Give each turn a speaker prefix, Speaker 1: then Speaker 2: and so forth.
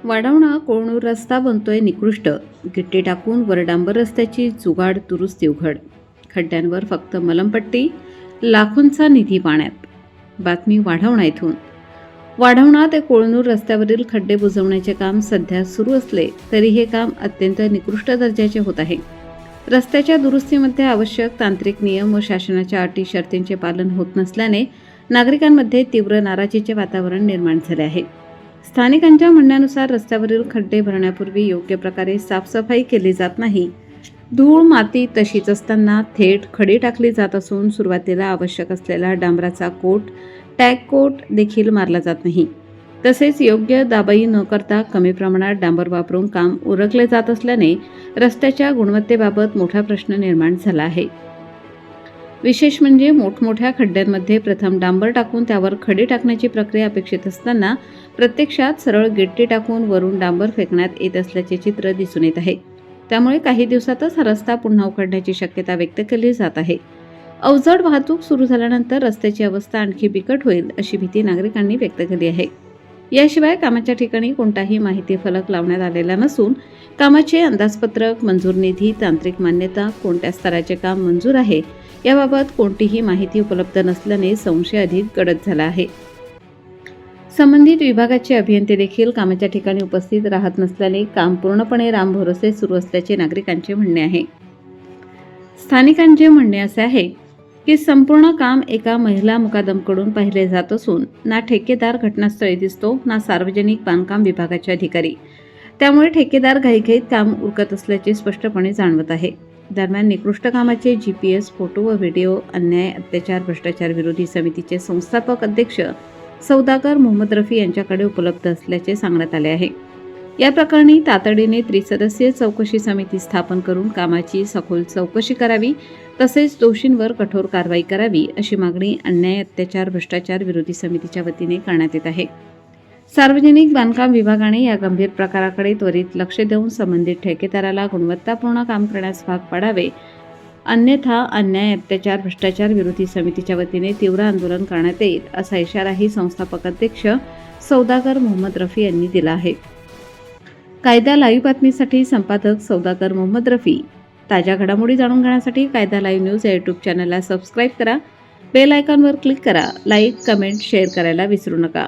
Speaker 1: वाढवणा कोळनूर रस्ता बनतोय निकृष्ट. गिट्टी टाकून वर डांबर रस्त्याची जुगाड दुरुस्ती उघड. खड्ड्यांवर फक्त मलमपट्टी, लाखोंचा निधी पाण्यात. बातमी वाढवणा येथून. वाढवणा ते कोळनूर रस्त्यावरील खड्डे बुजवण्याचे काम सध्या सुरू असले तरी हे काम अत्यंत निकृष्ट दर्जाचे होत आहे. रस्त्याच्या दुरुस्तीमध्ये आवश्यक तांत्रिक नियम व शासनाच्या अटी शर्तींचे पालन होत नसल्याने नागरिकांमध्ये तीव्र नाराजीचे वातावरण निर्माण झाले आहे. स्थानिकांच्या म्हणण्यानुसार रस्त्यावरील खड्डे भरण्यापूर्वी योग्य प्रकारे साफसफाई केली जात नाही. धूळ माती तशीच असताना थेट खडी टाकली जात असून सुरुवातीला आवश्यक असलेला डांबराचा कोट, टॅग कोट देखील मारला जात नाही. तसेच योग्य दाबाई न करता कमी प्रमाणात डांबर वापरून काम उरकले जात असल्याने रस्त्याच्या गुणवत्तेबाबत मोठा प्रश्न निर्माण झाला आहे. विशेष म्हणजे मोठमोठ्या खड्ड्यांमध्ये प्रथम डांबर टाकून त्यावर खडी टाकण्याची प्रक्रिया अपेक्षित असताना प्रत्यक्षात सरळ गिट्टी टाकून वरून डांबर फेकण्यात येत असल्याचे चित्र दिसून येत आहे. त्यामुळे काही दिवसातच हा रस्ता पुन्हा उखडण्याची शक्यता व्यक्त केली जात आहे. अवजड वाहतूक सुरू झाल्यानंतर रस्त्याची अवस्था आणखी बिकट होईल अशी भीती नागरिकांनी व्यक्त केली आहे. याशिवाय कामाच्या ठिकाणी कोणताही माहिती फलक लावण्यात आलेला नसून कामाचे अंदाजपत्रक, मंजूर निधी, तांत्रिक मान्यता, कोणत्या स्तराचे काम मंजूर आहे याबाबत कोणतीही माहिती उपलब्ध नसल्याने संशय अधिक गडद झाला आहे. संबंधित विभागाचे अभियंते देखील कामाच्या ठिकाणी उपस्थित राहत नसल्याने काम पूर्णपणे रामभरोसे सुरू असल्याचे नागरिकांचे म्हणणे आहे. स्थानिकांचे म्हणणे असे आहे की संपूर्ण काम एका महिला मुकादमकडून पाहिले जात असून ना ठेकेदार घटनास्थळी दिसतो ना सार्वजनिक बांधकाम विभागाचे अधिकारी. त्यामुळे ठेकेदार घाईघाईत काम उरकत असल्याचे स्पष्टपणे जाणवत आहे. दरम्यान निकृष्ट कामाचे GPS, फोटो व व्हिडिओ अन्याय, अत्याचार, भ्रष्टाचार विरोधी समितीचे संस्थापक अध्यक्ष सौदागर मोहम्मद रफी यांच्याकडे उपलब्ध असल्याचे सांगण्यात आले आहे. या प्रकरणी तातडीने त्रिसदस्यीय चौकशी समिती स्थापन करून कामाची सखोल चौकशी करावी तसेच दोषींवर कठोर कारवाई करावी अशी मागणी अन्याय, अत्याचार, भ्रष्टाचार विरोधी समितीच्या वतीने करण्यात येत आहे. सार्वजनिक बांधकाम विभागाने या गंभीर प्रकाराकडे त्वरित लक्ष देऊन संबंधित ठेकेदाराला गुणवत्तापूर्ण काम करण्यास भाग पाडावे, अन्यथा अन्याय, अत्याचार, भ्रष्टाचार विरोधी समितीच्या वतीने तीव्र आंदोलन करण्यात येईल असा इशाराही संस्थापक अध्यक्ष सौदागर मोहम्मद रफी यांनी दिला आहे. कायदा लाईव्ह बातमीसाठी संपादक सौदागर मोहम्मद रफी. ताज्या घडामोडी जाणून घेण्यासाठी कायदा लाईव्ह न्यूज या यूट्यूब चॅनलला सबस्क्राईब करा. बेल आयकॉनवर क्लिक करा. लाईक, कमेंट, शेअर करायला विसरू नका.